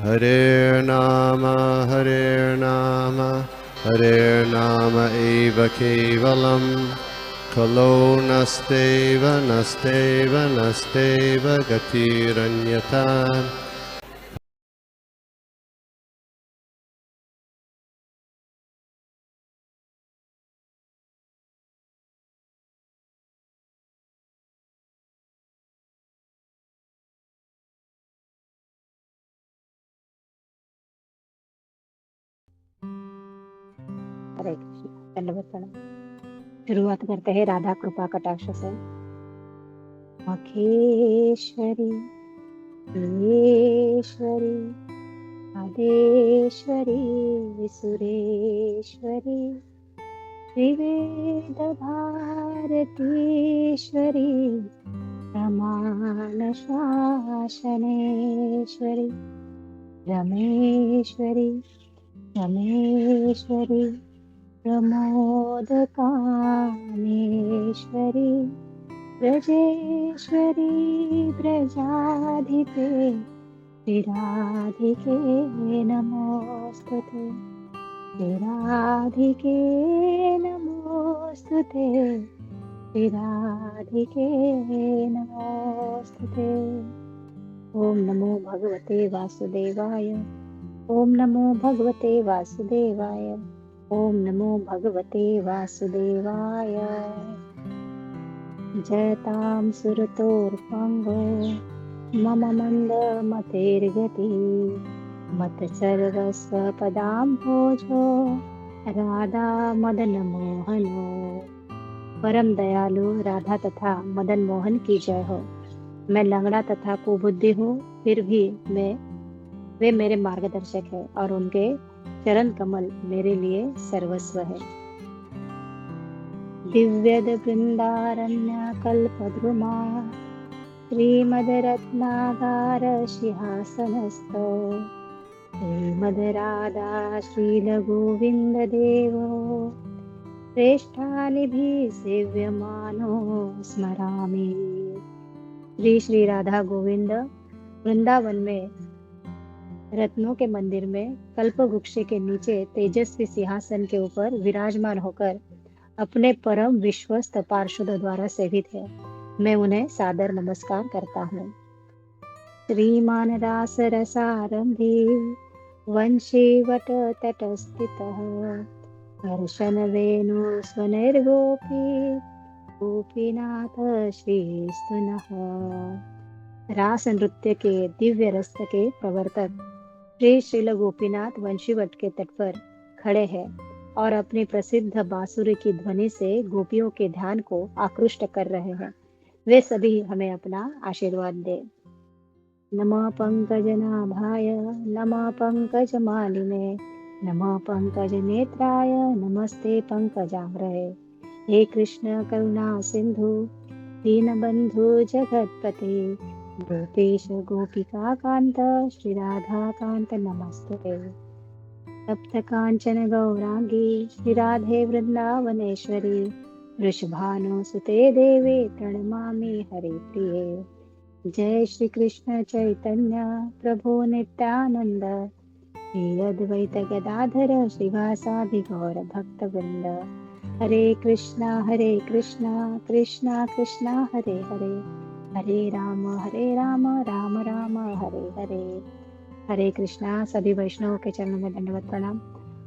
Hare Nama Hare Nama Eva Kevalam Kalo Nasteva Nasteva Nasteva Gatiranyata. हरे कृष्ण। दंडवत प्रणाम। शुरुआत करते हैं राधा कृपा कटाक्ष से। मखेश्वरी सुरेश्वरी आदेश्वरी सुरेश्वरी त्रिवेद भारतीश्वरी प्रमाण शासनेश्वरी रमेश्वरी रमेश्वरी प्रमोदकामेश्वरी ब्रजेश्वरी ब्रजाधिपे श्रीराधिके नमोस्तुते श्रीराधिके नमोस्तुते श्रीराधिके नमोस्तुते। ओम नमो भगवते वासुदेवाय। ओम नमो भगवते वासुदेवाय। ओम नमो भगवते वासुदेवाय। जयतां सुरतोर्पङ्गो मम मन्दमतेर्गति मत्सर्वस्वपदाम्भोजो राधा मदन मोहनो। परम दयालु राधा तथा मदन मोहन की जय हो। मैं लंगड़ा तथा कुबुद्धि हूँ, फिर भी वे मेरे मार्गदर्शक है और उनके चरण कमल मेरे लिए सर्वस्व है। दिव्यद वृंदारण्य कल्पद्रुमा श्रीमद्रत्नागार सिंहासनस्थो श्रीमद्राधा श्रीलगोविन्ददेवो श्रेष्ठानिभिः सेव्यमानो स्मरामि। श्री राधा गोविंद वृंदावन में रत्नों के मंदिर में कल्प वृक्ष के नीचे तेजस्वी सिंहासन के ऊपर विराजमान होकर अपने परम विश्वस्त पार्षदों द्वारा सेवित है। मैं उन्हें सादर नमस्कार करता हूँ। श्रीमान रास रसारंभी वंशीवट तटस्थितः हर्षण वेणु स्वनिर्गोपी गोपीनाथ श्रीस्तुनः। रास नृत्य के दिव्य रस के प्रवर्तक श्री श्रील गोपीनाथ वंशीवट के तट पर खड़े हैं और अपनी प्रसिद्ध बांसुरी की ध्वनि से गोपियों के ध्यान को आकृष्ट कर रहे हैं। वे सभी हमें अपना आशीर्वाद दे। नमः पंकजनाभाय नमः पंकजमालिने नमः पंकजनेत्राय नमस्ते पंकजाग्रहे। हे कृष्ण करुणा सिंधु दीनबंधु जगत्पते गोपेश गोपिका कांत श्री राधा कांत नमस्ते। सप्त कांचन गौरांगी श्री राधे वृंदावनेश्वरी वृषभानुसुते देवे प्रणमामि हरिप्रिये। जय श्री कृष्ण चैतन्य प्रभु नित्यानंद श्री अद्वैत गदाधर श्रीवासादि गौर भक्तवृंद। हरे कृष्णा कृष्णा कृष्णा हरे हरे हरे राम राम राम हरे हरे। हरे कृष्णा। सभी वैष्णवों के चरणों में दंडवत प्रणाम।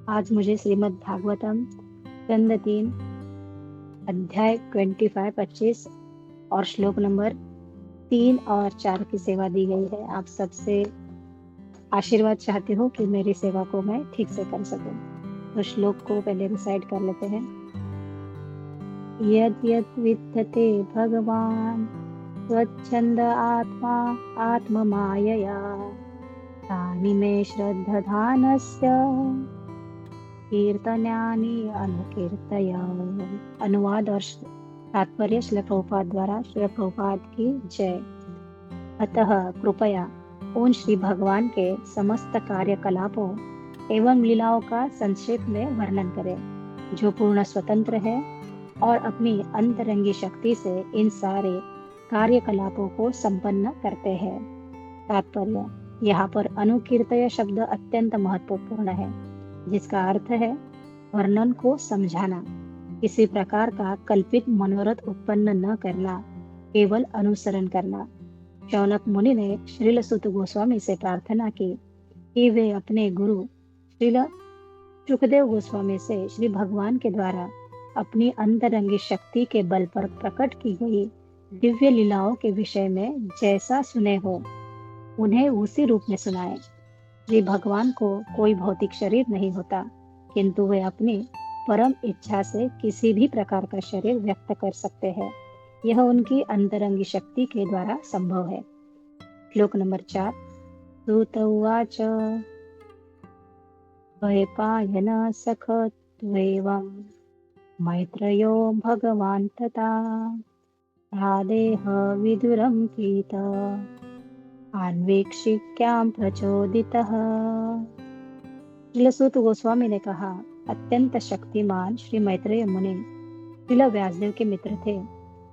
आज मुझे श्रीमद् भागवतम स्कंद 3 अध्याय 25-25 और श्लोक नंबर 3 और 4 की सेवा दी गई है। आप सबसे आशीर्वाद चाहती हूँ कि मेरी सेवा को मैं ठीक से कर सकूं। तो श्लोक को पहले रिसाइड कर लेते हैं। यद् यद् विद्यते भगवान स्वच्छंद आत्मा आत्ममायया तानि मे श्रद्धानस्य कीर्तनानि अनुकीर्तय। अनुवाद और तात्पर्य श्रील प्रभुपाद द्वारा। श्रील प्रभुपाद की जय। अतः कृपया उन श्री भगवान के समस्त कार्यकलापों एवं लीलाओं का संक्षेप में वर्णन करें, जो पूर्ण स्वतंत्र है और अपनी अंतरंगी शक्ति से इन सारे कार्यकलापों को संपन्न करते हैं। तात्पर्य: यहाँ पर अनुकीर्तय शब्द अत्यंत महत्वपूर्ण है, जिसका अर्थ है वर्णन को समझाना, किसी प्रकार का कल्पित मनोरथ उत्पन्न न करना, केवल अनुसरण करना। शौनक मुनि ने श्रील सुत गोस्वामी से प्रार्थना की कि वे अपने गुरु श्रील सुखदेव गोस्वामी से श्री भगवान के द्वारा अपनी अंतरंगी शक्ति के बल पर प्रकट की गई दिव्य लीलाओं के विषय में जैसा सुने हो उन्हें उसी रूप में सुनाए। श्री भगवान को कोई भौतिक शरीर नहीं होता, किंतु वे अपनी परम इच्छा से किसी भी प्रकार का शरीर व्यक्त कर सकते हैं। यह उनकी अंतरंगी शक्ति के द्वारा संभव है। श्लोक नंबर 4। सूत उवाच द्वैपायन सखत्वेवं मैत्रेयो भगवान् तथा प्रादेह विदुरं प्रीत अन्वेक्षिक्यां प्रचोदितः। श्रीलसूत गोस्वामी ने कहा, अत्यंत शक्तिमान श्री मैत्रेय मुनि श्रील व्यासदेव के मित्र थे।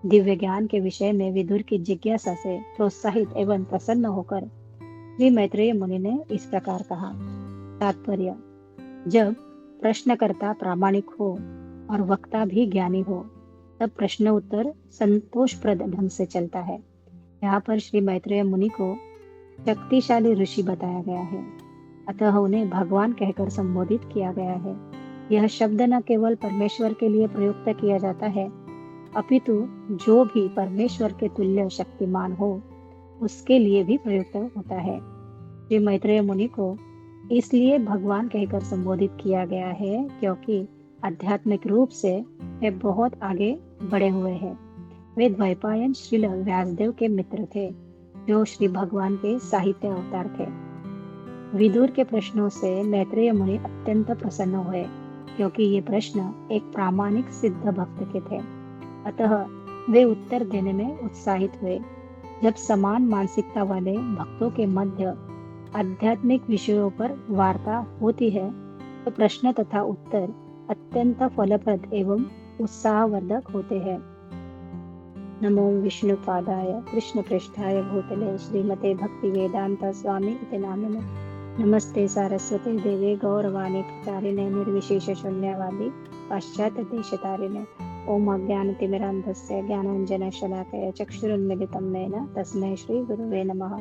दिव्य ज्ञान के विषय में विदुर की जिज्ञासा से प्रोत्साहित एवं प्रसन्न होकर श्री मैत्रेय मुनि ने इस प्रकार कहा। तात्पर्य, जब प्रश्नकर्ता प्रामाणिक हो और वक्ता भी ज्ञानी हो, तब प्रश्न उत्तर संतोषप्रद ढंग से चलता है। यहाँ पर श्री मैत्रेय मुनि को शक्तिशाली ऋषि बताया गया है, अतः उन्हें भगवान कहकर संबोधित किया गया है। यह शब्द न केवल परमेश्वर के लिए प्रयुक्त किया जाता है, अपितु जो भी परमेश्वर के तुल्य शक्तिमान हो उसके लिए भी प्रयुक्त होता है। श्री मैत्रेय मुनि को इसलिए भगवान कहकर संबोधित किया गया है क्योंकि आध्यात्मिक रूप से वे बहुत आगे बढ़े हुए हैं। वे द्वैपायन श्रील व्यासदेव के मित्र थे, जो श्री भगवान के साहित्य अवतार थे। विदुर के प्रश्नों से मैत्रेय मुनि अत्यंत प्रसन्न हुए, क्योंकि ये प्रश्न एक प्रामाणिक सिद्ध भक्त के थे। अतः वे उत्तर देने में उत्साहित हुए। जब समान मानसिकता वाले भक्तों के मध्य आध्यात्मिक विषयों पर वार्ता होती है, तो प्रश्न तथा उत्तर अत्यंत फलप्रद एवं उत्साहवर्धक होते हैं। नमो विष्णुपादाय कृष्णपृष्ठाय भूतले श्रीमते भक्ति वेदांत स्वामी इति नामिने। नमस्ते सारस्वती देवे गौरवाणी प्रचारिणे निर्विशेष शून्यवादी पाश्चात्य देशतारिणे। ओम अज्ञानतिमिरान्धस्य ज्ञानाञ्जनशलाकया चक्षुरुन्मिलितं येन तस्मै श्री गुरुवे नमः।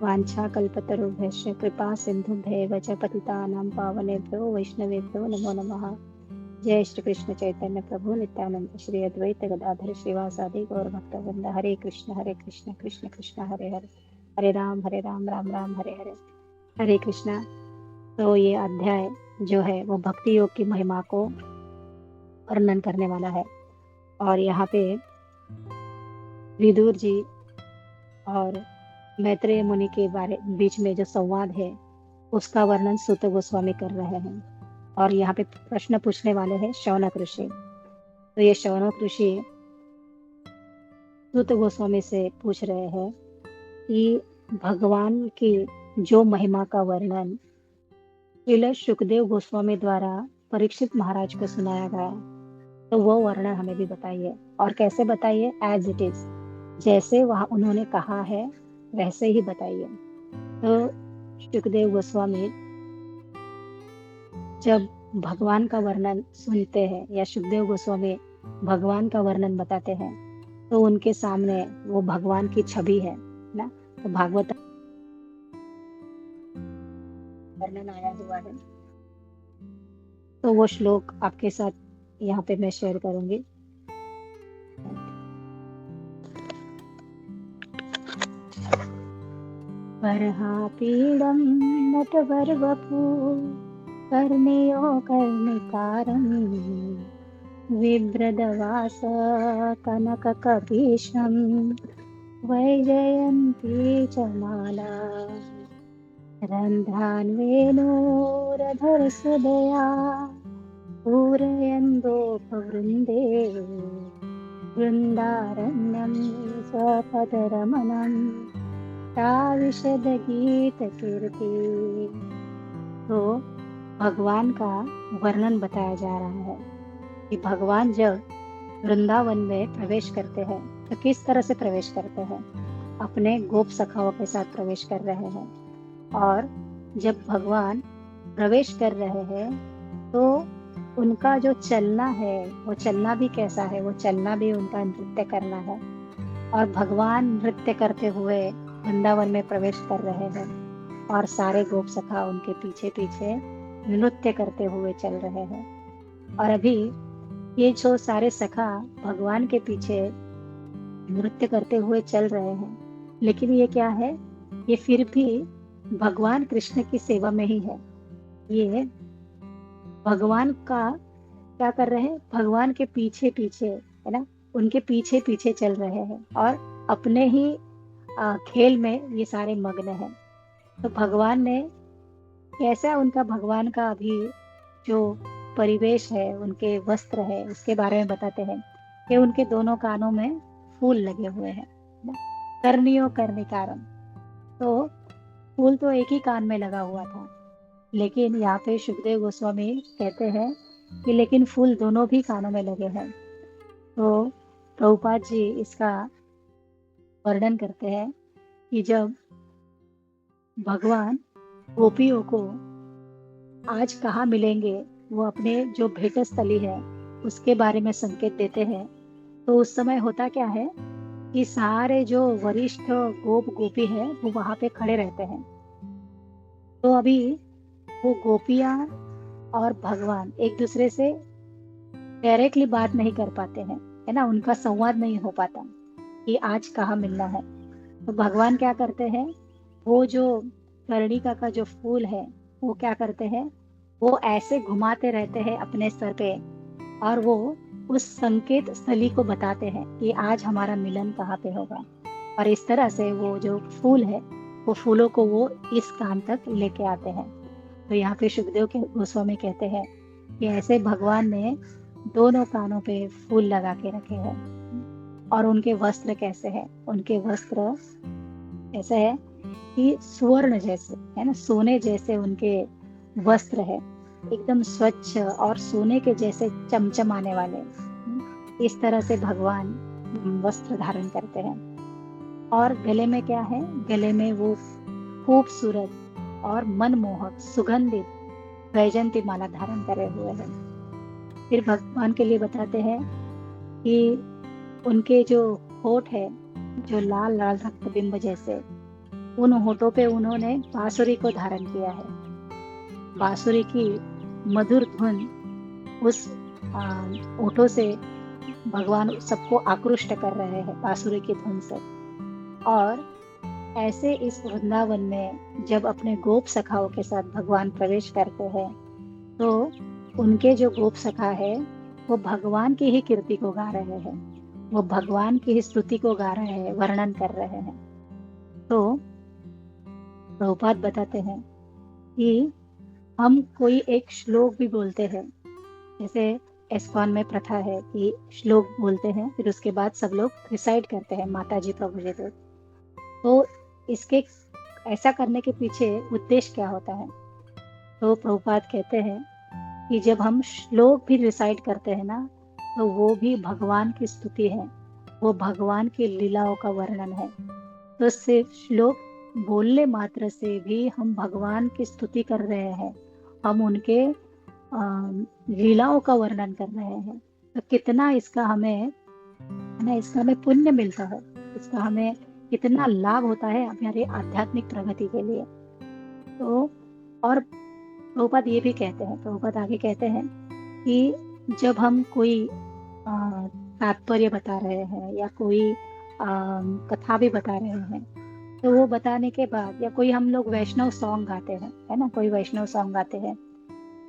वाञ्छाकल्पतरुभ्यश्च कृपा सिन्धुभ्येव च पतितानां पावनेभ्यो वैष्णवेभ्यो नमो नमः। जय श्री कृष्ण चैतन्य प्रभु नित्यानंद श्री अद्वैत गदाधर श्रीवासादि गौर भक्तवृंद। हरे कृष्ण कृष्ण कृष्ण हरे हरे, हरे राम राम राम हरे हरे, हरे कृष्णा। तो ये अध्याय जो है वो भक्ति योग की महिमा को वर्णन करने वाला है। और यहाँ पे विदुर जी और मैत्रेय मुनि के बीच में जो संवाद है उसका वर्णन सूत गोस्वामी कर रहे हैं। और यहाँ पे प्रश्न पूछने वाले हैं शौनक ऋषि। तो ये शौनक ऋषि सूत गोस्वामी से पूछ रहे हैं कि भगवान की जो महिमा का वर्णन श्रील सुखदेव गोस्वामी द्वारा परीक्षित महाराज को सुनाया गया, तो वो वर्णन हमें भी बताइए। और कैसे बताइए? एज इट इज, जैसे वहाँ उन्होंने कहा है वैसे ही बताइए। तो सुखदेव गोस्वामी जब भगवान का वर्णन सुनते हैं या सुखदेव गोस्वामी भगवान का वर्णन बताते हैं, तो उनके सामने वो भगवान की छवि है ना। तो भागवत वर्णन आया हुआ है, तो वो श्लोक आपके साथ यहाँ पे मैं शेयर करूंगी। परहापीडं नटवरवपु कर्णयो कर्णिकारं बिभ्रदवास कनककपीशं वैजयन्ती च माला रन्ध्रान्वेणोरधरसुदया पूरयन्दोपवृन्दे वृन्दारण्यं स्वपदरमणं ताविशद गीत कीर्ति। तो भगवान का वर्णन बताया जा रहा है कि भगवान जब वृंदावन में प्रवेश करते हैं तो किस तरह से प्रवेश करते हैं। अपने गोप सखाओं के साथ प्रवेश कर रहे हैं। और जब भगवान प्रवेश कर रहे हैं तो उनका जो चलना है वो चलना भी कैसा है, वो चलना भी उनका नृत्य करना है। और भगवान नृत्य करते हुए वृंदावन में प्रवेश कर रहे हैं और सारे गोप सखा उनके पीछे पीछे नृत्य करते हुए चल रहे हैं। और अभी ये जो सारे सखा भगवान के पीछे नृत्य करते हुए चल रहे हैं, लेकिन ये क्या है, ये फिर भी भगवान कृष्ण की सेवा में ही है। ये भगवान का क्या कर रहे हैं, भगवान के पीछे पीछे, है ना, उनके पीछे पीछे चल रहे हैं और अपने ही खेल में ये सारे मग्न हैं। तो भगवान ने कैसा, उनका भगवान का अभी जो परिवेश है, उनके वस्त्र है, उसके बारे में बताते हैं कि उनके दोनों कानों में फूल लगे हुए हैं, है ना, कर्णियों कर्णिकारम। तो फूल तो एक ही कान में लगा हुआ था, लेकिन यहाँ पे सुखदेव गोस्वामी कहते हैं कि लेकिन फूल दोनों भी कानों में लगे हैं। तो प्रभुपाद जी इसका वर्णन करते हैं कि जब भगवान गोपियों को आज कहाँ मिलेंगे, वो अपने जो भेट स्थली है उसके बारे में संकेत देते हैं। तो उस समय होता क्या है कि सारे जो वरिष्ठ गोप गोपी है वो वहां पे खड़े रहते हैं। तो अभी वो गोपियां और भगवान एक दूसरे से डायरेक्टली बात नहीं कर पाते हैं, है ना, उनका संवाद नहीं हो पाता कि आज कहाँ मिलना है। तो भगवान क्या करते हैं, वो जो कर्णिका का जो फूल है वो क्या करते हैं, वो ऐसे घुमाते रहते हैं अपने सर पे और वो उस संकेत स्थली को बताते हैं कि आज हमारा मिलन कहाँ पे होगा। और इस तरह से वो जो फूल है वो फूलों को वो इस कान तक लेके आते हैं। तो यहाँ पे सुखदेव के गोस्वामी कहते हैं कि ऐसे भगवान ने दोनों कानों पे फूल लगा के रखे हैं। और उनके वस्त्र कैसे हैं, उनके वस्त्र ऐसे है कि स्वर्ण जैसे, है ना, सोने जैसे उनके वस्त्र है, एकदम स्वच्छ और सोने के जैसे चमचमाने वाले। इस तरह से भगवान वस्त्र धारण करते हैं। और गले में क्या है, गले में वो खूबसूरत और मनमोहक सुगंधित वैजयंती माला धारण करे हुए हैं। फिर भगवान के लिए बताते हैं कि उनके जो होठ है, जो लाल लाल रक्तबिंब जैसे, उन होठों पे उन्होंने बांसुरी को धारण किया है। बांसुरी की मधुर धुन उस होठों से भगवान सबको आकृष्ट कर रहे हैं बांसुरी की धुन से। और ऐसे इस वृंदावन में जब अपने गोप सखाओं के साथ भगवान प्रवेश करते हैं तो उनके जो गोप सखा है वो भगवान की ही कीर्ति को गा रहे हैं, वो भगवान की ही स्तुति को गा रहे हैं, वर्णन कर रहे हैं। तो प्रभुपाद बताते हैं कि हम कोई एक श्लोक भी बोलते हैं, जैसे एस्कॉन में प्रथा है कि श्लोक बोलते हैं फिर उसके बाद सब लोग रिसाइट करते हैं माता जी प्रभु जी देव। तो इसके ऐसा करने के पीछे उद्देश्य क्या होता है, तो प्रभुपाद कहते हैं कि जब हम श्लोक भी रिसाइट करते हैं ना, तो वो भी भगवान की स्तुति है, वो भगवान की लीलाओं का वर्णन है। तो सिर्फ श्लोक बोलने मात्र से भी हम भगवान की स्तुति कर रहे हैं, हम उनके लीलाओं का वर्णन कर रहे हैं। तो कितना इसका हमें, है ना, इसका हमें पुण्य मिलता है, इसका हमें कितना लाभ होता है हमारे आध्यात्मिक प्रगति के लिए। तो और प्रभुपाद ये भी कहते हैं, प्रभुपाद आगे कहते हैं कि जब हम कोई तात्पर्य बता रहे हैं या कोई कथा भी बता रहे हैं, तो वो बताने के बाद, या कोई हम लोग वैष्णव सॉन्ग गाते हैं, है ना, कोई वैष्णव सॉन्ग गाते हैं,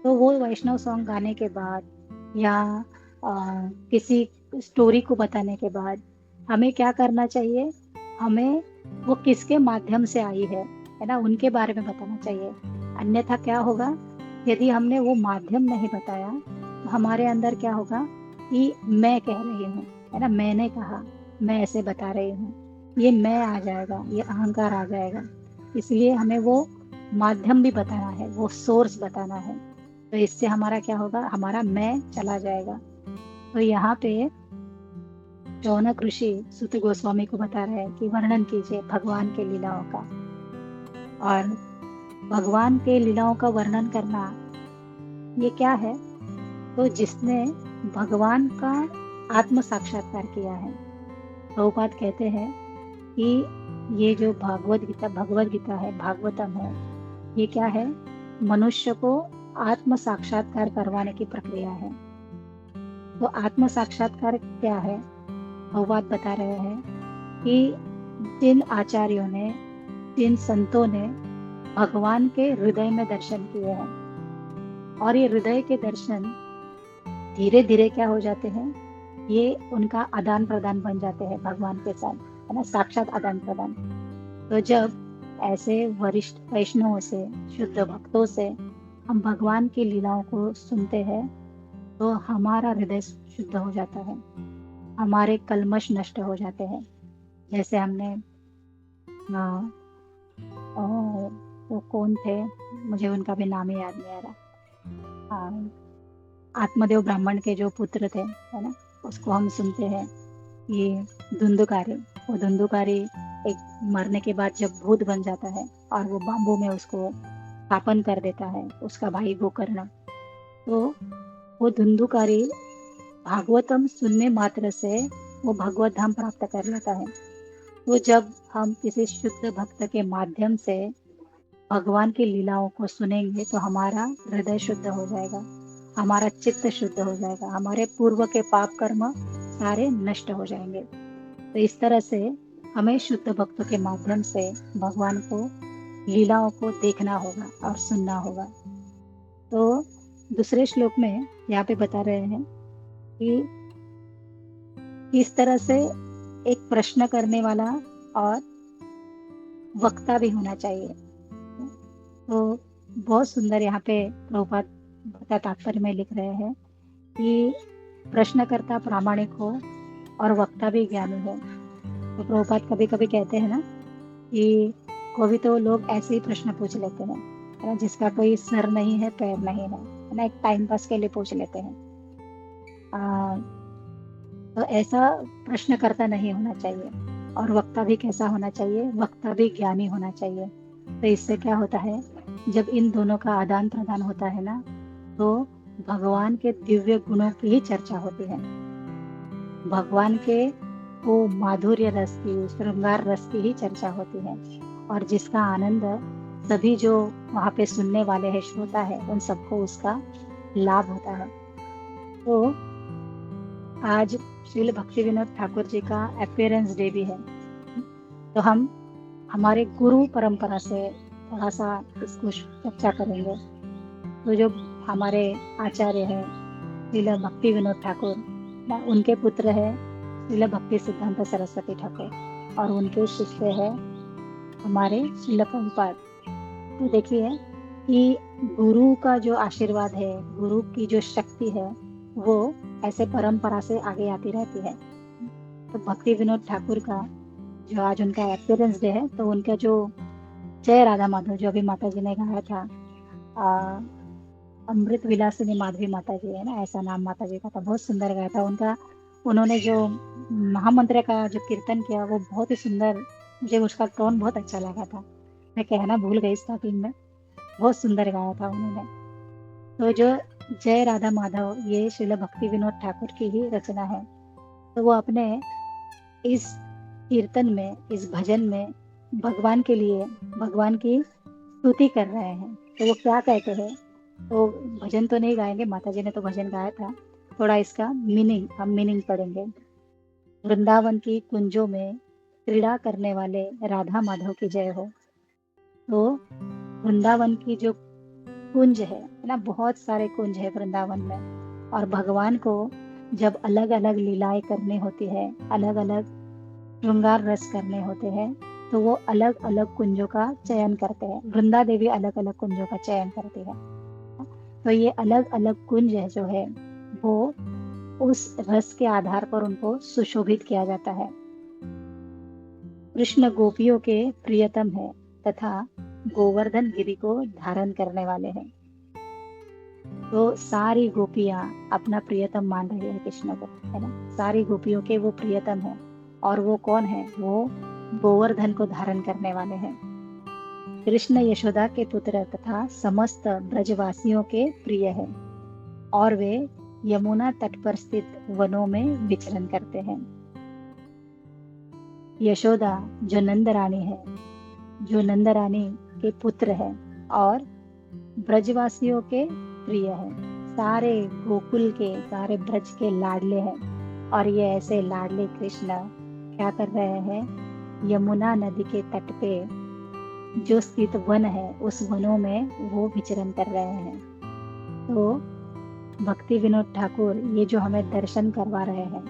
तो वो वैष्णव सॉन्ग गाने के बाद या किसी स्टोरी को बताने के बाद हमें क्या करना चाहिए, हमें वो किसके माध्यम से आई है ना, उनके बारे में बताना चाहिए। अन्यथा क्या होगा, यदि हमने वो माध्यम नहीं बताया तो हमारे अंदर क्या होगा कि मैं कह रही हूँ, है ना, मैंने कहा, मैं ऐसे बता रही हूँ, ये मैं आ जाएगा, ये अहंकार आ जाएगा। इसलिए हमें वो माध्यम भी बताना है, वो सोर्स बताना है। तो इससे हमारा क्या होगा, हमारा मैं चला जाएगा। तो यहाँ पे रौनक ऋषि सुत गोस्वामी को बता रहे हैं कि वर्णन कीजिए भगवान के लीलाओं का। और भगवान के लीलाओं का वर्णन करना ये क्या है? तो जिसने भगवान का आत्म साक्षात्कार किया है। प्रभुपाद कहते हैं कि ये जो भगवत गीता है, भागवतम है, ये क्या है? मनुष्य को आत्म साक्षात्कार करवाने की प्रक्रिया है। तो आत्म साक्षात्कार क्या है? प्रभुपाद बता रहे हैं कि जिन आचार्यों ने, जिन संतों ने भगवान के हृदय में दर्शन किए हैं, और ये हृदय के दर्शन धीरे धीरे क्या हो जाते हैं? ये उनका आदान प्रदान बन जाते हैं भगवान के साथ, है ना, साक्षात आदान प्रदान। तो जब ऐसे वरिष्ठ वैष्णवों से, शुद्ध भक्तों से हम भगवान की लीलाओं को सुनते हैं, तो हमारा हृदय शुद्ध हो जाता है, हमारे कल्मश नष्ट हो जाते हैं। जैसे हमने वो कौन थे, मुझे उनका भी नाम ही याद नहीं आ रहा, आत्मदेव ब्राह्मण के जो पुत्र थे, है ना, उसको हम सुनते हैं, ये धुंधुकारी। वो धुंधुकारी एक मरने के बाद जब भूत बन जाता है और वो बांबू में उसको स्थापन कर देता है, उसका भाई गोकर्ण, तो वो धुंधुकारी भागवतम सुनने मात्र से वो भगवत धाम प्राप्त कर लेता है। तो जब हम किसी शुद्ध भक्त के माध्यम से भगवान की लीलाओं को सुनेंगे, तो हमारा हृदय शुद्ध हो जाएगा, हमारा चित्त शुद्ध हो जाएगा, हमारे पूर्व के पाप कर्म सारे नष्ट हो जाएंगे। तो इस तरह से हमें शुद्ध भक्तों के माध्यम से भगवान को लीलाओं को देखना होगा और सुनना होगा। तो दूसरे श्लोक में यहाँ पे बता रहे हैं कि इस तरह से एक प्रश्न करने वाला और वक्ता भी होना चाहिए। तो बहुत सुंदर यहाँ पे प्रभुपाद का तात्पर्य में लिख रहे हैं कि प्रश्नकर्ता प्रामाणिक हो और वक्ता भी ज्ञानी हो। तो प्रभुपाद कभी कभी कहते हैं ना कि कभी तो लोग ऐसे ही प्रश्न पूछ लेते हैं, है ना, जिसका कोई सर नहीं है, पैर नहीं है ना, एक टाइम पास के लिए पूछ लेते हैं। तो ऐसा प्रश्नकर्ता नहीं होना चाहिए। और वक्ता भी कैसा होना चाहिए? वक्ता भी ज्ञानी होना चाहिए। तो इससे क्या होता है, जब इन दोनों का आदान प्रदान होता है ना, तो भगवान के दिव्य गुणों की ही चर्चा होती है, भगवान के वो माधुर्य रस की, श्रृंगार रस की ही चर्चा होती है, और जिसका आनंद सभी जो वहाँ पे सुनने वाले हैं, श्रोता है, उन सबको उसका लाभ होता है। तो आज श्रील भक्ति विनोद ठाकुर जी का अपीयरेंस डे भी है। तो हम हमारे गुरु परंपरा से थोड़ा सा इसको चर्चा करेंगे। तो जो हमारे आचार्य हैं श्रील भक्ति विनोद ठाकुर, उनके पुत्र है श्रील भक्ति सिद्धांत सरस्वती ठाकुर, और उनके शिष्य है हमारे श्रील प्रभुपाद। तो देखिए कि गुरु का जो आशीर्वाद है, गुरु की जो शक्ति है, वो ऐसे परंपरा से आगे आती रहती है। तो भक्ति विनोद ठाकुर का जो आज उनका अपीयरेंस डे है, तो उनका जो जय राधा माधव जो अभी माता जी ने गाया था, अमृत विलासिनी माधवी माता जी है ना, ऐसा नाम माता जी का था, बहुत सुंदर गाया था उनका। उन्होंने जो महामंत्र का जो कीर्तन किया, वो बहुत ही सुंदर, मुझे उसका टोन बहुत अच्छा लगा था, मैं कहना भूल गई स्टार्टिंग में, बहुत सुंदर गाया था उन्होंने। तो जो जय राधा माधव, ये श्रील भक्ति विनोद ठाकुर की ही रचना है। तो वो अपने इस कीर्तन में, इस भजन में भगवान के लिए, भगवान की स्तुति कर रहे हैं। तो वो क्या कहते हैं, तो भजन तो नहीं गाएंगे, माता जी ने तो भजन गाया था, थोड़ा इसका हम मीनिंग पढ़ेंगे। वृंदावन की कुंजों में क्रीड़ा करने वाले राधा माधव की जय हो। तो वृंदावन की जो कुंज है ना, बहुत सारे कुंज है वृंदावन में, और भगवान को जब अलग अलग लीलाएं करनी होती है, अलग अलग श्रृंगार रस करने होते हैं, तो वो अलग अलग कुंजों का चयन करते हैं। वृंदा देवी अलग अलग कुंजों का चयन करती है। तो ये अलग अलग कुंज है जो है, वो उस रस के आधार पर उनको सुशोभित किया जाता है। कृष्ण गोपियों के प्रियतम है तथा गोवर्धन गिरि को धारण करने वाले हैं। तो सारी गोपियां अपना प्रियतम मान रही है कृष्ण को, है ना, सारी गोपियों के वो प्रियतम है। और वो कौन है? वो गोवर्धन को धारण करने वाले हैं। कृष्ण यशोदा के पुत्र तथा समस्त ब्रजवासियों के प्रिय है और वे यमुना तट पर स्थित वनों में विचरण करते हैं। यशोदा जो नंद रानी है, जो नंद रानी के पुत्र है और ब्रजवासियों के प्रिय है, सारे गोकुल के, सारे ब्रज के लाडले हैं। और ये ऐसे लाडले कृष्ण क्या कर रहे हैं, यमुना नदी के तट पे जो स्थित वन है उस वनों में वो विचरण कर रहे हैं। तो भक्ति विनोद ठाकुर ये जो हमें दर्शन करवा रहे हैं,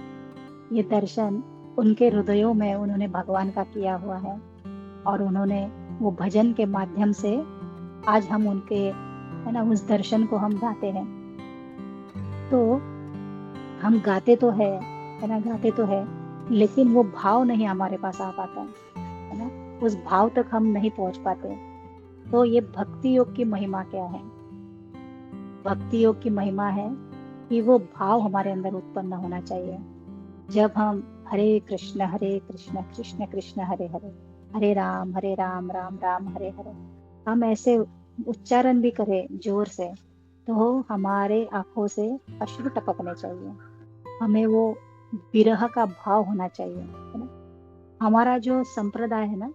ये दर्शन उनके हृदयों में उन्होंने भगवान का किया हुआ है और उन्होंने वो भजन के माध्यम से आज हम उनके, है ना, उस दर्शन को हम गाते हैं। तो हम गाते तो है ना, गाते तो है, लेकिन वो भाव नहीं हमारे पास आ पाता है ना, उस भाव तक हम नहीं पहुंच पाते। तो ये भक्ति योग की महिमा क्या है? भक्ति योग की महिमा है कि वो भाव हमारे अंदर उत्पन्न होना चाहिए। जब हम हरे कृष्ण कृष्ण कृष्ण हरे हरे, हरे राम राम राम हरे हरे, हम ऐसे उच्चारण भी करें जोर से, तो हमारे आंखों से अश्रु टपकने चाहिए। हमें वो विरह का भाव होना चाहिए, है ना। हमारा जो संप्रदाय है ना,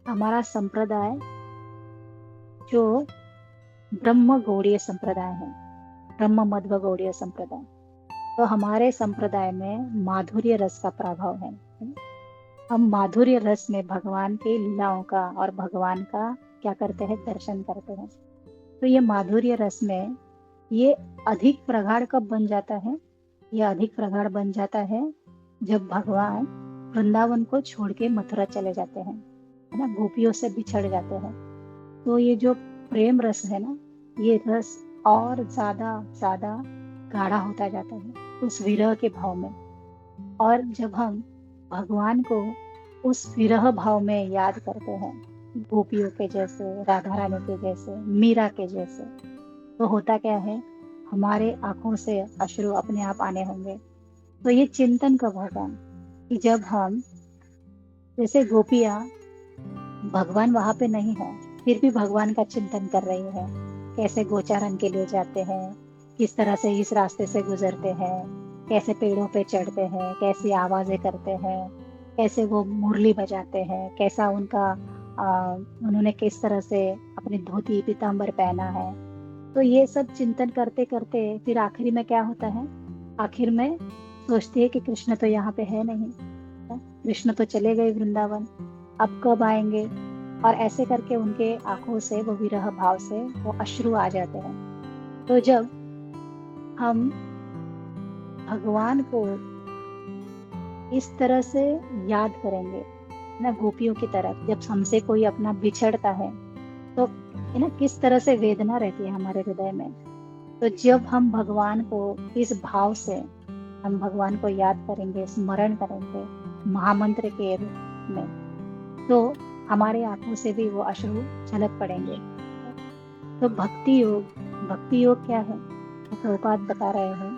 हमारा संप्रदाय जो ब्रह्म गौड़ीय संप्रदाय है, ब्रह्म मध्व गौड़ीय संप्रदाय, तो हमारे संप्रदाय में माधुर्य रस का प्रभाव है। हम माधुर्य रस में भगवान के लीलाओं का और भगवान का क्या करते हैं, दर्शन करते हैं। तो ये माधुर्य रस में ये अधिक प्रगाढ़ कब बन जाता है? ये अधिक प्रगाढ़ बन जाता है जब भगवान वृंदावन को छोड़ के मथुरा चले जाते हैं, है ना, गोपियों से बिछड़ जाते हैं। तो ये जो प्रेम रस है ना, ये रस और ज्यादा ज्यादा गाढ़ा होता जाता है उस विरह के भाव में। और जब हम भगवान को उस विरह भाव में याद करते हैं, गोपियों के जैसे, राधा रानी के जैसे, मीरा के जैसे, तो होता क्या है, हमारे आंखों से अश्रु अपने आप आने होंगे। तो ये चिंतन कब होगा कि जब हम, जैसे गोपियां, भगवान वहां पे नहीं है फिर भी भगवान का चिंतन कर रही है, कैसे गोचारण के लिए जाते हैं, किस तरह से इस रास्ते से गुजरते हैं, कैसे पेड़ों पे चढ़ते हैं, कैसी आवाजें करते हैं, कैसे वो मुरली बजाते हैं, कैसा उनका उन्होंने किस तरह से अपनी धोती पीताम्बर पहना है। तो ये सब चिंतन करते करते फिर आखिरी में क्या होता है, आखिर में सोचते हैं कि कृष्ण तो यहाँ पे है नहीं, कृष्ण तो चले गए वृंदावन, अब कब आएंगे। और ऐसे करके उनके आंखों से वो विरह भाव से वो अश्रु आ जाते हैं। तो जब हम भगवान को इस तरह से याद करेंगे ना, गोपियों की तरह, जब हमसे कोई अपना बिछड़ता है तो है ना, किस तरह से वेदना रहती है हमारे हृदय में। तो जब हम भगवान को इस भाव से, हम भगवान को याद करेंगे, स्मरण करेंगे महामंत्र के रूप में, तो हमारे आंखों से भी वो अश्रु झलक पड़ेंगे। तो भक्ति योग क्या है? तो प्रभुपाद बता रहे हैं,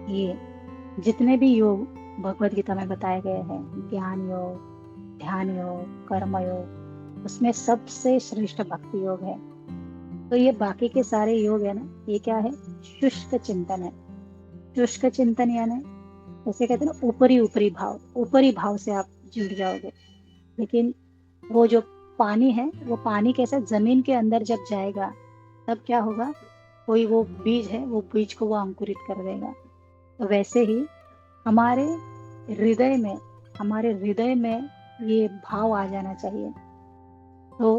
ये जितने भी योग भगवद गीता में बताए गए हैं, ज्ञान योग, ध्यान योग, कर्म योग, उसमें सबसे श्रेष्ठ भक्ति योग है। तो ये बाकी के सारे योग है ना, ये क्या है, शुष्क चिंतन है। शुष्क चिंतन यानी जैसे कहते हैं ना, ऊपरी भाव से आप जुड़ जाओगे। लेकिन वो जो पानी है, वो पानी कैसा, जमीन के अंदर जब जाएगा तब क्या होगा, कोई वो बीज है, वो बीज को वो अंकुरित कर देगा। तो वैसे ही हमारे हृदय में ये भाव आ जाना चाहिए। तो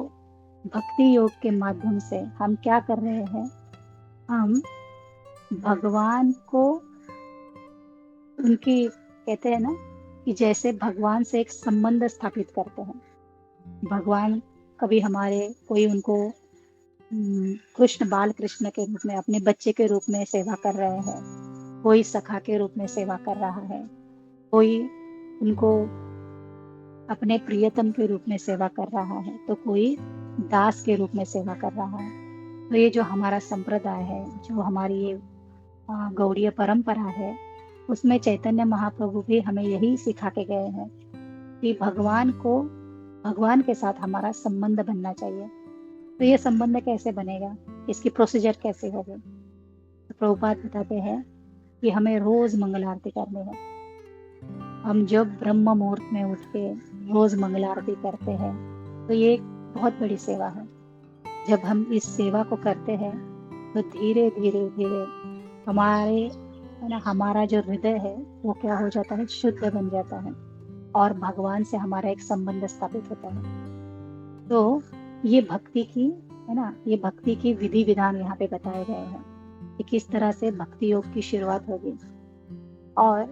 भक्ति योग के माध्यम से हम क्या कर रहे हैं, हम भगवान को, उनकी, कहते हैं ना कि जैसे भगवान से एक संबंध स्थापित करते हैं। भगवान कभी हमारे, कोई उनको बाल कृष्ण के रूप में, अपने बच्चे के रूप में सेवा कर रहे हैं, कोई सखा के रूप में सेवा कर रहा है, कोई उनको अपने प्रियतम के रूप में सेवा कर रहा है, तो कोई दास के रूप में सेवा कर रहा है। तो ये जो हमारा संप्रदाय है, जो हमारी ये गौड़ीय परंपरा है, उसमें चैतन्य महाप्रभु भी हमें यही सिखा के गए हैं कि भगवान को भगवान के साथ हमारा संबंध बनना चाहिए। तो ये संबंध कैसे बनेगा, इसकी प्रोसीजर कैसे होगी? तो प्रभुपाद बताते हैं कि हमें रोज मंगल आरती करनी है। हम जब ब्रह्म मुहूर्त में उठ के रोज मंगल आरती करते हैं तो ये एक बहुत बड़ी सेवा है। जब हम इस सेवा को करते हैं तो धीरे धीरे धीरे हमारे है ना, हमारा जो हृदय है वो क्या हो जाता है, शुद्ध बन जाता है और भगवान से हमारा एक संबंध स्थापित होता है। तो ये भक्ति की है ना, ये भक्ति की विधि विधान यहाँ पे बताए गए हैं कि किस तरह से भक्ति योग की शुरुआत होगी और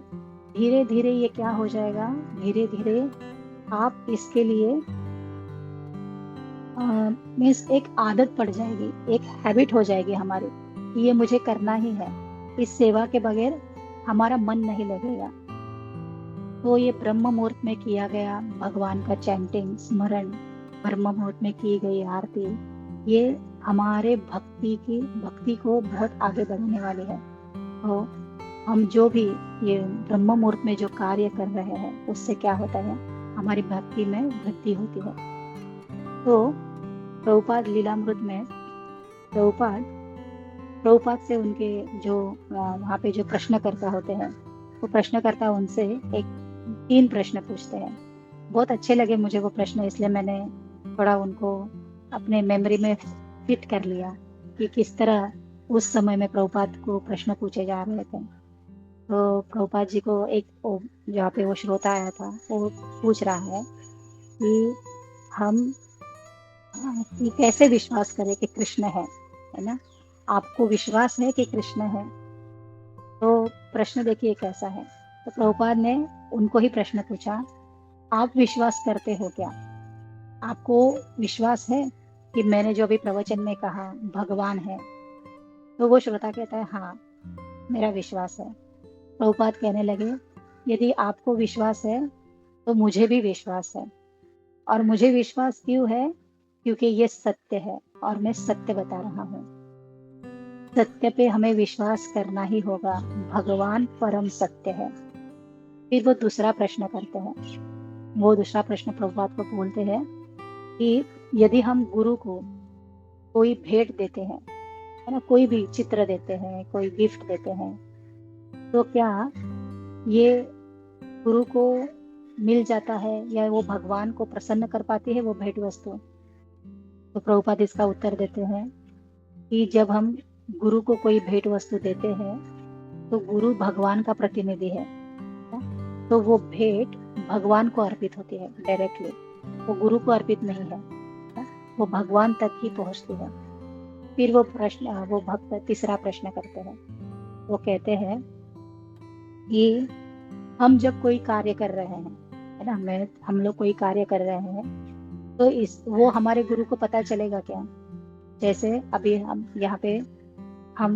धीरे धीरे ये क्या हो जाएगा, धीरे धीरे आप इसके लिए मीन्स एक आदत पड़ जाएगी, एक हैबिट हो जाएगी हमारी कि ये मुझे करना ही है। इस सेवा के बगैर हमारा मन नहीं लगेगा। तो ये ब्रह्म मुहूर्त में किया गया भगवान का चैंटिंग, स्मरण, ब्रह्म मुहूर्त में की गई आरती, ये हमारे भक्ति को बहुत आगे बढ़ाने वाली है। तो हम जो भी ये ब्रह्म मुहूर्त में जो कार्य कर रहे हैं उससे क्या होता है, हमारी भक्ति में वृद्धि होती है। तो प्रभुपाद लीलामृत में प्रभुपाद से उनके जो वहाँ पे जो प्रश्नकर्ता होते हैं वो प्रश्नकर्ता उनसे एक 3 प्रश्न पूछते हैं। बहुत अच्छे लगे मुझे वो प्रश्न, इसलिए मैंने थोड़ा उनको अपने मेमोरी में फिट कर लिया कि किस तरह उस समय में प्रभुपाद को प्रश्न पूछे जा रहे थे। तो प्रभुपाद जी को एक जहाँ पे वो श्रोता आया था वो पूछ रहा है कि हम कि कैसे विश्वास करें कि कृष्ण है ना, आपको विश्वास है कि कृष्ण है? तो प्रश्न देखिए कैसा है। तो प्रभुपाद ने उनको ही प्रश्न पूछा, आप विश्वास करते हो क्या? आपको विश्वास है कि मैंने जो अभी प्रवचन में कहा भगवान है? तो वो श्रोता कहता है हाँ मेरा विश्वास है। प्रभुपाद कहने लगे, यदि आपको विश्वास है तो मुझे भी विश्वास है, और मुझे विश्वास क्यों है, क्योंकि ये सत्य है और मैं सत्य बता रहा हूँ। सत्य पे हमें विश्वास करना ही होगा, भगवान परम सत्य है। फिर वो दूसरा प्रश्न करते हैं, वो दूसरा प्रश्न प्रभुपाद को बोलते हैं कि यदि हम गुरु को कोई भेंट देते हैं, है ना, कोई भी चित्र देते हैं, कोई गिफ्ट देते हैं, तो क्या ये गुरु को मिल जाता है या वो भगवान को प्रसन्न कर पाती है वो भेंट वस्तु? तो प्रभुपाद इसका उत्तर देते हैं कि जब हम गुरु को कोई भेंट वस्तु देते हैं तो गुरु भगवान का प्रतिनिधि है, तो वो भेंट भगवान को अर्पित होती है डायरेक्टली, वो गुरु को अर्पित नहीं है, वो भगवान तक ही पहुंचती है। फिर वो भक्त तीसरा प्रश्न करते हैं, वो कहते हैं कि हम जब कोई कार्य कर रहे हैं, है ना, हम लोग कोई कार्य कर रहे हैं तो वो हमारे गुरु को पता चलेगा क्या? जैसे अभी हम यहाँ पे हम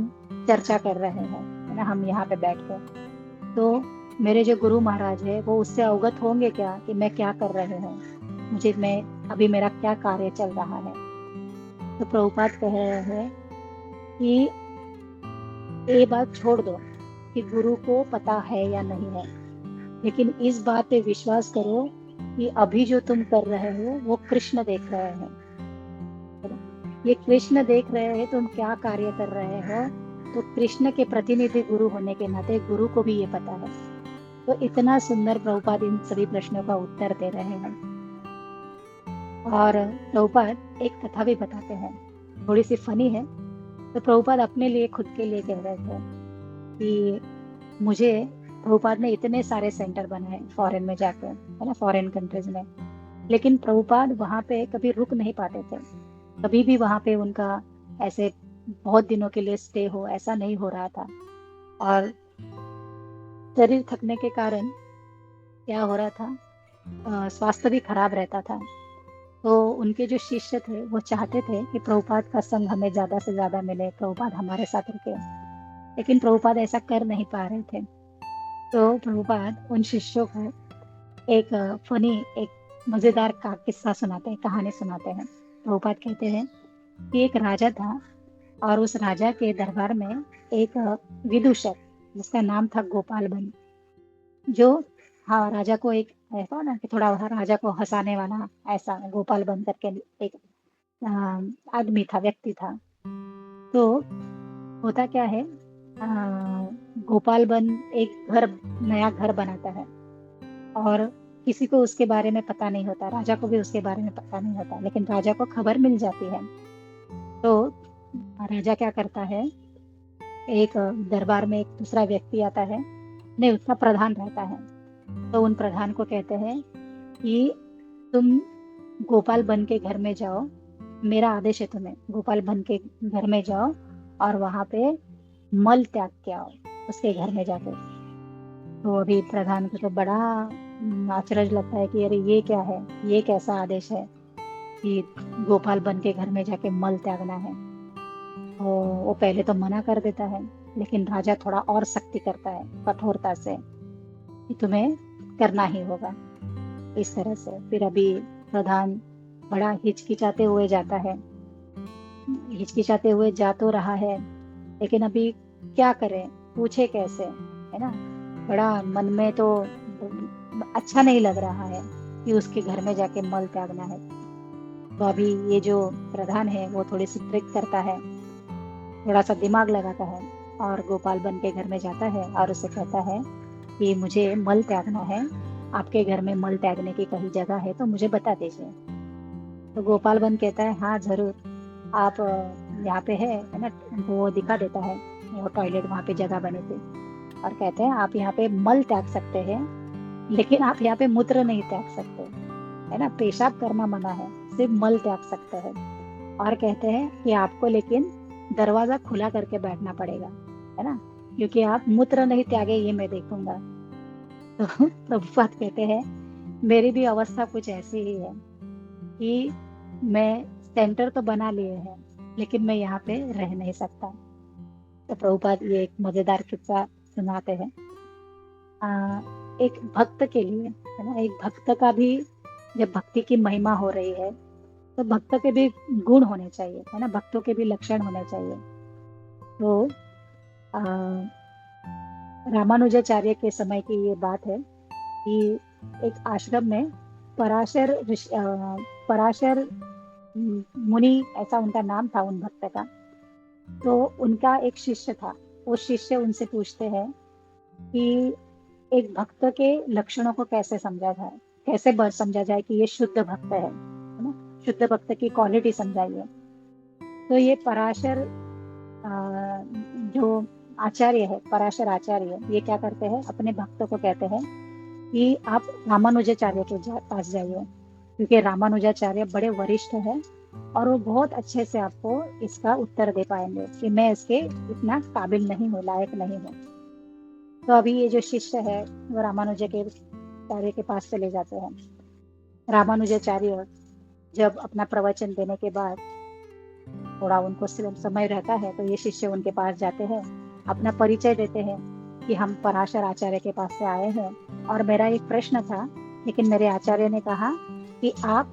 चर्चा कर रहे हैं, है ना, हम यहाँ पे बैठ कर, तो मेरे जो गुरु महाराज है वो उससे अवगत होंगे क्या कि मैं क्या कर रहे हूँ, अभी मेरा क्या कार्य चल रहा है? तो प्रभुपाद कह रहे हैं कि ये बात छोड़ दो कि गुरु को पता है या नहीं है, लेकिन इस बात पे विश्वास करो कि अभी जो तुम कर रहे हो वो कृष्ण देख रहे हैं। ये कृष्ण देख रहे हैं तुम क्या कार्य कर रहे हो, तो कृष्ण के प्रतिनिधि गुरु होने के नाते गुरु को भी ये पता है। तो इतना सुंदर प्रभुपाद इन सभी प्रश्नों का उत्तर दे रहे हैं। और प्रभुपाद एक कथा भी बताते हैं, थोड़ी सी फनी है। तो प्रभुपाद अपने लिए खुद के लिए कह रहे थे कि प्रभुपाद ने इतने सारे सेंटर बनाए फॉरेन में जाकर, है ना, फॉरेन कंट्रीज में, लेकिन प्रभुपाद वहाँ पे कभी रुक नहीं पाते थे, कभी भी वहाँ पे उनका ऐसे बहुत दिनों के लिए स्टे हो ऐसा नहीं हो रहा था। और शरीर थकने के कारण क्या हो रहा था, स्वास्थ्य भी खराब रहता था। तो उनके जो शिष्य थे वो चाहते थे कि प्रभुपाद का संग हमें ज़्यादा से ज़्यादा मिले, प्रभुपाद हमारे साथ रुके, लेकिन प्रभुपाद ऐसा कर नहीं पा रहे थे। तो प्रभुपाद उन शिष्यों को एक मज़ेदार का किस्सा सुनाते हैं, कहानी सुनाते हैं। प्रभुपाद कहते हैं कि एक राजा था और उस राजा के दरबार में एक विदूषक जिसका नाम था गोपाल बन, जो हाँ, राजा को एक ऐसा ना कि थोड़ा राजा को हँसाने वाला ऐसा गोपाल बन करके एक आदमी था, व्यक्ति था। तो होता क्या है, गोपाल बन एक नया घर बनाता है और किसी को उसके बारे में पता नहीं होता, राजा को भी उसके बारे में पता नहीं होता, लेकिन राजा को खबर मिल जाती है। तो राजा क्या करता है, एक दरबार में एक दूसरा व्यक्ति आता है, नहीं उसका प्रधान रहता है। तो उन प्रधान को कहते हैं कि तुम गोपाल बन के घर में जाओ, मेरा आदेश है तुम्हें, गोपाल बन के घर में जाओ और वहां पे मल त्याग के आओ उसके घर में जाके। तो अभी प्रधान को तो बड़ा आश्चर्य लगता है कि अरे ये क्या है, ये कैसा आदेश है कि गोपाल बन के घर में जाके मल त्यागना है। तो वो पहले तो मना कर देता है, लेकिन राजा थोड़ा और सख्ती करता है कठोरता से कि तुम्हें करना ही होगा। इस तरह से फिर अभी प्रधान बड़ा हिचकिचाते हुए जाता है, हिचकिचाते हुए जा तो रहा है, लेकिन अभी क्या करें, पूछे कैसे, है ना। बड़ा मन में तो अच्छा नहीं लग रहा है कि उसके घर में जाके मल त्यागना है। तो अभी ये जो प्रधान है वो थोड़ी सी ट्रिक करता है, थोड़ा सा दिमाग लगाता है और गोपाल बन के घर में जाता है और उसे कहता है कि मुझे मल त्यागना है, आपके घर में मल त्यागने की कहीं जगह है तो मुझे बता दीजिए। तो गोपाल बन कहता है हाँ जरूर, आप यहाँ पे है ना। उनको वो दिखा देता है, वो टॉयलेट वहाँ पे जगह बनी थी और कहते हैं आप यहाँ पे मल त्याग सकते हैं, लेकिन आप यहाँ पे मूत्र नहीं त्याग सकते, है ना, पेशाब करना मना है, सिर्फ मल त्याग सकते हैं। और कहते हैं कि आपको लेकिन दरवाजा खुला करके बैठना पड़ेगा, है ना, क्योंकि आप मूत्र नहीं त्यागे ये मैं देखूंगा। तो प्रभुपाद कहते हैं मेरी भी अवस्था कुछ ऐसी ही है कि मैं सेंटर तो बना लिए हैं, लेकिन मैं यहाँ पे रह नहीं सकता। तो प्रभुपाद ये एक मजेदार किस्सा सुनाते हैं। एक भक्त के लिए, है ना, एक भक्त का भी जब भक्ति की महिमा हो रही है तो भक्त के भी गुण होने चाहिए, है ना, भक्तों के भी लक्षण होने चाहिए। तो आ, रामानुजाचार्य के समय की ये बात है कि एक आश्रम में पराशर मुनि, ऐसा उनका नाम था उन भक्त का। तो उनका एक शिष्य था, वो शिष्य उनसे पूछते हैं कि एक भक्त के लक्षणों को कैसे समझा जाए, कैसे समझा जाए कि ये शुद्ध भक्त है ना, शुद्ध भक्त की क्वालिटी समझाइए। तो ये पराशर जो आचार्य है, पराशर आचार्य, ये क्या करते हैं, अपने भक्त को कहते हैं कि आप रामानुजाचार्य के पास जाइए, क्योंकि रामानुजाचार्य बड़े वरिष्ठ हैं और वो बहुत अच्छे से आपको इसका उत्तर दे पाएंगे कि मैं इसके इतना काबिल नहीं हूँ, लायक नहीं हूँ। तो अभी ये जो शिष्य है वो रामानुजाचार्य के पास चले जाते हैं। रामानुजाचार्य जब अपना प्रवचन देने के बाद थोड़ा उनको समय रहता है तो ये शिष्य उनके पास जाते हैं, अपना परिचय देते हैं कि हम पराशर आचार्य के पास से आए हैं और मेरा एक प्रश्न था, लेकिन मेरे आचार्य ने कहा कि आप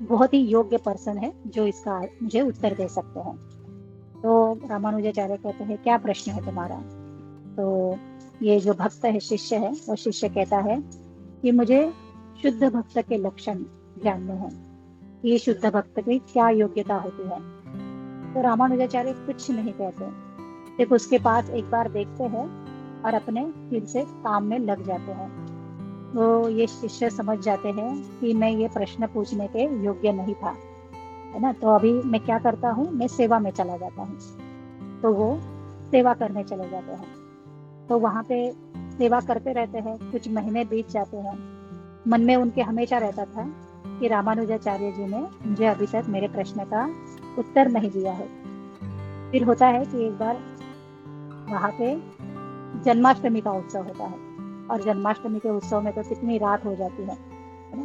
बहुत ही योग्य पर्सन है जो इसका मुझे उत्तर दे सकते हैं। तो रामानुजाचार्य कहते हैं क्या प्रश्न है तुम्हारा। तो ये जो भक्त है, शिष्य है, वो शिष्य कहता है कि मुझे शुद्ध भक्त के लक्षण जानने हैं, ये शुद्ध भक्त की क्या योग्यता होती है। तो रामानुजाचार्य कुछ नहीं कहते, सिर्फ उसके पास एक बार देखते हैं और अपने फिर से काम में लग जाते हैं। तो ये शिष्य समझ जाते हैं कि मैं ये प्रश्न पूछने के योग्य नहीं था, है ना, तो अभी मैं क्या करता हूँ, मैं सेवा में चला जाता हूँ। तो वो सेवा करने चले जाते हैं। तो वहाँ पे सेवा करते रहते हैं, कुछ महीने बीत जाते हैं। मन में उनके हमेशा रहता था कि रामानुजाचार्य जी ने मुझे अभी तक मेरे प्रश्न का उत्तर नहीं दिया है। फिर होता है कि एक बार वहाँ पे जन्माष्टमी का उत्सव होता है और जन्माष्टमी के उत्सव में तो कितनी रात हो जाती है ना,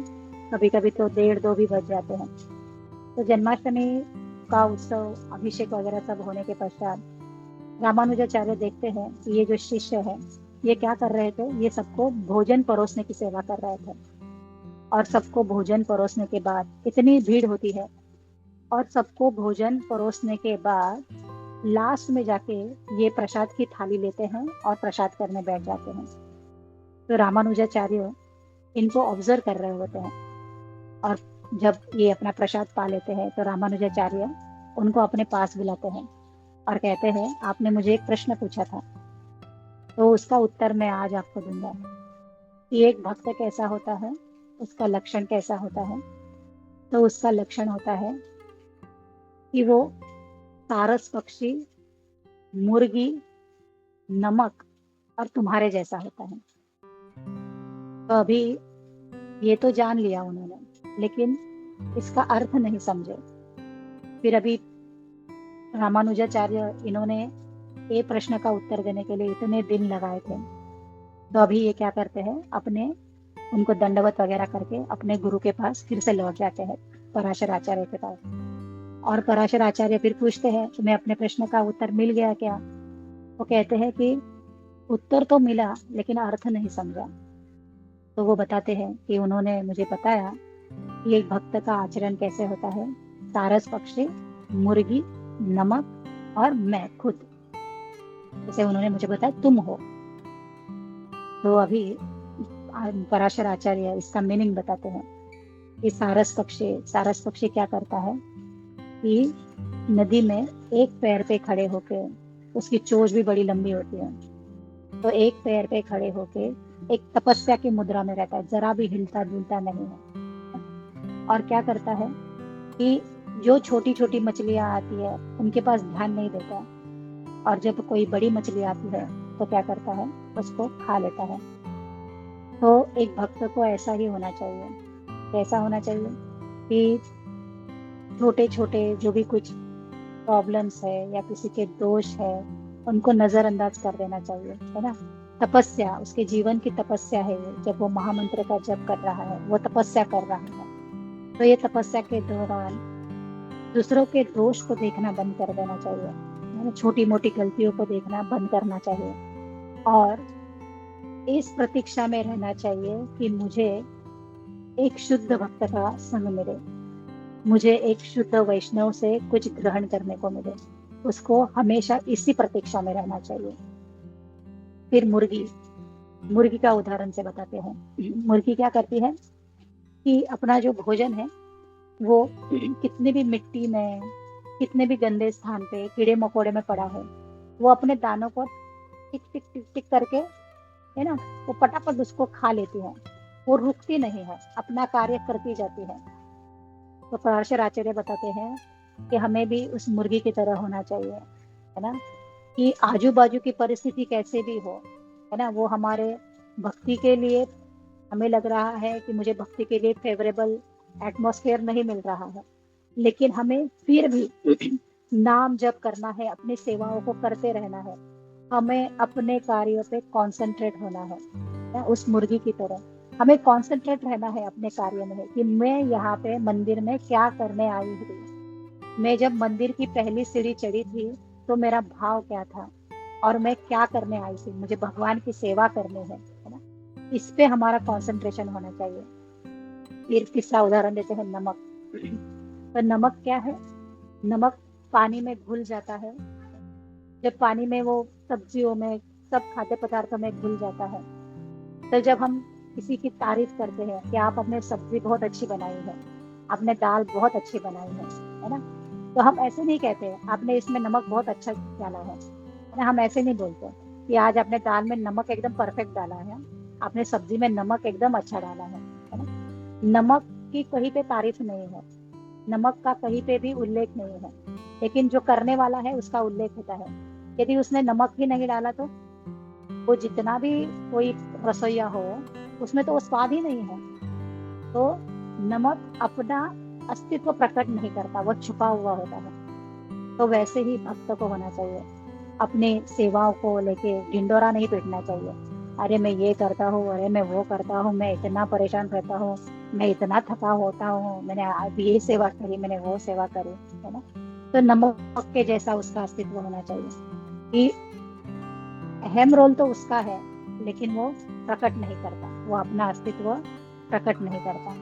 कभी कभी तो 1:30-2 भी बज जाते हैं। तो जन्माष्टमी का उत्सव, अभिषेक वगैरह सब होने के पश्चात रामानुजाचार्य देखते हैं कि ये जो शिष्य है ये क्या कर रहे थे, ये सबको भोजन परोसने की सेवा कर रहे थे। और सबको भोजन परोसने के बाद इतनी भीड़ होती है और सबको भोजन परोसने के बाद लास्ट में जाके ये प्रसाद की थाली लेते हैं और प्रसाद करने बैठ जाते हैं। तो रामानुजाचार्य इनको ऑब्जर्व कर रहे होते हैं, और जब ये अपना प्रसाद पा लेते हैं तो रामानुजाचार्य उनको अपने पास बुलाते हैं और कहते हैं, आपने मुझे एक प्रश्न पूछा था, तो उसका उत्तर मैं आज आपको दूंगा कि एक भक्त कैसा होता है, उसका लक्षण कैसा होता है। तो उसका लक्षण होता है कि वो सारस पक्षी, मुर्गी, नमक और तुम्हारे जैसा होता है। तो अभी ये तो जान लिया उन्होंने, लेकिन इसका अर्थ नहीं समझे। फिर अभी रामानुजाचार्य इन्होंने ये प्रश्न का उत्तर देने के लिए इतने दिन लगाए थे, तो अभी ये क्या करते हैं, अपने उनको दंडवत वगैरह करके अपने गुरु के पास फिर से लौट जाते हैं, पराशर आचार्य के पास। और पराशर आचार्य फिर पूछते हैं, तुम्हें अपने प्रश्न का उत्तर मिल गया क्या? वो कहते हैं कि उत्तर तो मिला, लेकिन अर्थ नहीं समझा। तो वो बताते हैं कि उन्होंने मुझे बताया कि एक भक्त का आचरण कैसे होता है, सारस पक्षी, मुर्गी, नमक और मैं खुद, जैसे उन्होंने मुझे बताया तुम हो। तो अभी पराशर आचार्य इसका मीनिंग बताते हैं कि सारस पक्षी क्या करता है कि नदी में एक पैर पे खड़े होके, उसकी चोंच भी बड़ी लंबी होती है, तो एक पैर पे खड़े होके एक तपस्या की मुद्रा में रहता है, जरा भी हिलता डुलता नहीं है। और क्या करता है कि जो छोटी छोटी मछलियां आती है उनके पास ध्यान नहीं देता, और जब कोई बड़ी मछली आती है तो क्या करता है, उसको खा लेता है। तो एक भक्त को ऐसा ही होना चाहिए। कैसा होना चाहिए कि छोटे छोटे जो भी कुछ प्रॉब्लम्स है या किसी के दोष है, उनको नजरअंदाज कर देना चाहिए, है ना। तपस्या, उसके जीवन की तपस्या है ये। जब वो महामंत्र का जप कर रहा है, वो तपस्या कर रहा है, तो ये तपस्या के दौरान दूसरों के दोष को देखना बंद कर देना चाहिए, छोटी मोटी गलतियों को देखना बंद करना चाहिए, और इस प्रतीक्षा में रहना चाहिए कि मुझे एक शुद्ध भक्त का संग मिले, मुझे एक शुद्ध वैष्णव से कुछ ग्रहण करने को मिले। उसको हमेशा इसी प्रतीक्षा में रहना चाहिए। फिर मुर्गी का उदाहरण से बताते हैं। मुर्गी क्या करती है कि अपना जो भोजन है वो कितने भी मिट्टी में, कितने भी गंदे स्थान पे, कीड़े मकोड़े में पड़ा है, वो अपने दानों को टिक टिक टिक टिक करके, है ना, वो फटाफट उसको खा लेती है। वो रुकती नहीं है, अपना कार्य करती जाती है। तो पराशर आचार्य बताते हैं कि हमें भी उस मुर्गी की तरह होना चाहिए, है ना, कि आजू बाजू की परिस्थिति कैसे भी हो, है ना, वो हमारे भक्ति के लिए, हमें लग रहा है कि मुझे भक्ति के लिए फेवरेबल एटमॉस्फेयर नहीं मिल रहा है, लेकिन हमें फिर भी नाम जप करना है, अपनी सेवाओं को करते रहना है, हमें अपने कार्यों पे कंसंट्रेट होना है। उस मुर्गी की तरह हमें कंसंट्रेट रहना है अपने कार्य में, कि मैं यहाँ पे मंदिर में क्या करने आई थी। मैं जब मंदिर की पहली सीढ़ी चढ़ी थी तो मेरा भाव क्या था, और मैं क्या करने आई थी, मुझे भगवान की सेवा करनी है ना। इस पे हमारा कंसंट्रेशन होना चाहिए। फिर तीसरा उदाहरण देते हैं, नमक। तो नमक क्या है? नमक पानी में घुल जाता है। जब पानी में, वो सब्जियों में, सब खाद्य पदार्थों में घुल जाता है, तो जब हम किसी की तारीफ करते हैं कि आप अपने सब्जी बहुत अच्छी बनाई है, आपने दाल बहुत अच्छी बनाई है ना, तो हम ऐसे नहीं कहते आपने इसमें नमक बहुत अच्छा डाला है ना। हम ऐसे नहीं बोलते कि आज आपने दाल में नमक एकदम परफेक्ट डाला है, आपने सब्जी में नमक एकदम अच्छा डाला है ना। नमक की कहीं पे तारीफ नहीं है, नमक का कहीं पे भी उल्लेख नहीं है, लेकिन जो करने वाला है उसका उल्लेख होता है। यदि उसने नमक ही नहीं डाला तो वो जितना भी कोई रसोईया हो, उसमें तो वो स्वाद ही नहीं है। तो नमक अपना अस्तित्व प्रकट नहीं करता, वो छुपा हुआ होता है। तो वैसे ही भक्त को होना चाहिए, अपने सेवाओं को लेके ढिंडोरा नहीं पीटना चाहिए। अरे मैं ये करता हूँ, अरे मैं वो करता हूँ, मैं इतना परेशान रहता हूँ, मैं इतना थका होता हूँ, मैंने आज ये सेवा करी, मैंने वो सेवा करी, है ना। तो नमक के जैसा उसका अस्तित्व होना चाहिए कि अहम रोल तो उसका है, लेकिन वो प्रकट नहीं करता, वो अपना अस्तित्व प्रकट नहीं करता।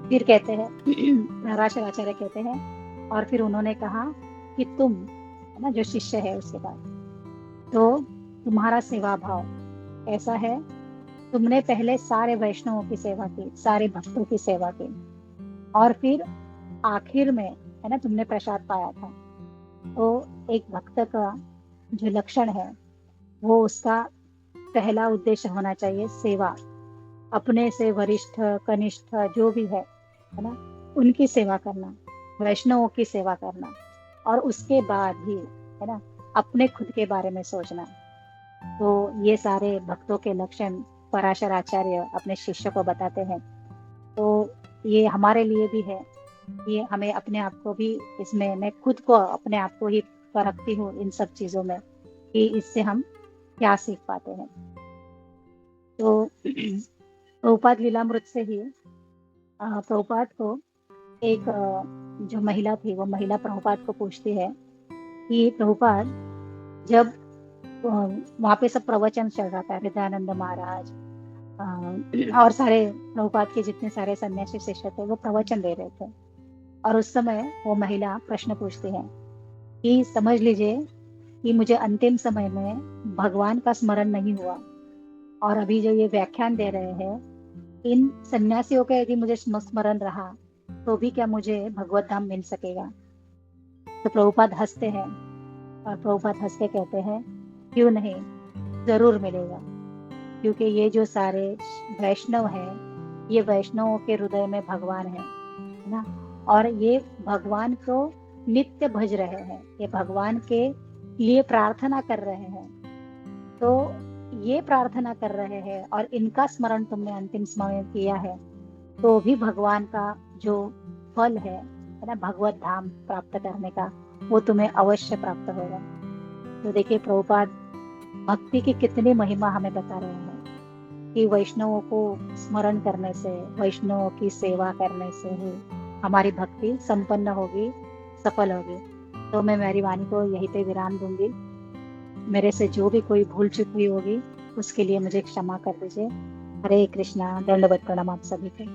फिर कहते हैं, पराशर आचार्य कहते हैं, और फिर उन्होंने कहा कि तुम, है ना, जो शिष्य है उसके पास, तो तुम्हारा सेवा भाव ऐसा है तुमने पहले सारे वैष्णवों की सेवा की, सारे भक्तों की सेवा की, और फिर आखिर में है ना तुमने प्रसाद पाया था। तो एक भक्त का जो लक्षण है वो उसका पहला उद्देश्य होना चाहिए सेवा, अपने से वरिष्ठ कनिष्ठ जो भी है ना, उनकी सेवा करना, वैष्णवों की सेवा करना, और उसके बाद ही है ना अपने खुद के बारे में सोचना। तो ये सारे भक्तों के लक्षण पराशर आचार्य अपने शिष्य को बताते हैं। तो ये हमारे लिए भी है, ये हमें अपने आप को भी इसमें, मैं खुद को अपने आप को ही परखती हूँ इन सब चीजों में कि इससे हम क्या सीख पाते हैं। तो प्रभुपाद लीलामृत से ही प्रभुपाद को एक जो महिला थी वो महिला प्रभुपाद को पूछती है कि प्रभुपाद जब वहाँ पे सब प्रवचन चल रहा था, हृदयानंद महाराज और सारे प्रभुपाद के जितने सारे सन्यासी शिष्य थे वो प्रवचन दे रहे थे, और उस समय वो महिला प्रश्न पूछती है कि समझ लीजिए कि मुझे अंतिम समय में भगवान का स्मरण नहीं हुआ, और अभी जो ये व्याख्यान दे रहे हैं इन सन्यासियों का यदि मुझे स्मरण रहा तो भी क्या मुझे भगवत धाम मिल सकेगा। तो प्रभुपाद हंसते हैं, और प्रभुपाद हंस के कहते हैं क्यों नहीं, जरूर मिलेगा, क्योंकि ये जो सारे वैष्णव हैं ये वैष्णवों के हृदय में भगवान है ना, और ये भगवान को नित्य भज रहे हैं, ये भगवान के लिए प्रार्थना कर रहे हैं। तो ये प्रार्थना कर रहे हैं और इनका स्मरण तुमने अंतिम समय में किया है तो भी भगवान का जो फल है ना भगवत धाम प्राप्त करने का, वो तुम्हें अवश्य प्राप्त होगा। तो देखिए प्रभुपाद भक्ति की कितनी महिमा हमें बता रहे हैं कि वैष्णवों को स्मरण करने से, वैष्णवों की सेवा करने से ही हमारी भक्ति संपन्न होगी, सफल होगी। तो मैं मेरी वाणी को यहीं पे विराम दूंगी। मेरे से जो भी कोई भूल चूक हुई होगी उसके लिए मुझे क्षमा कर दीजिए। हरे कृष्णा, दंडवत प्रणाम आप सभी को।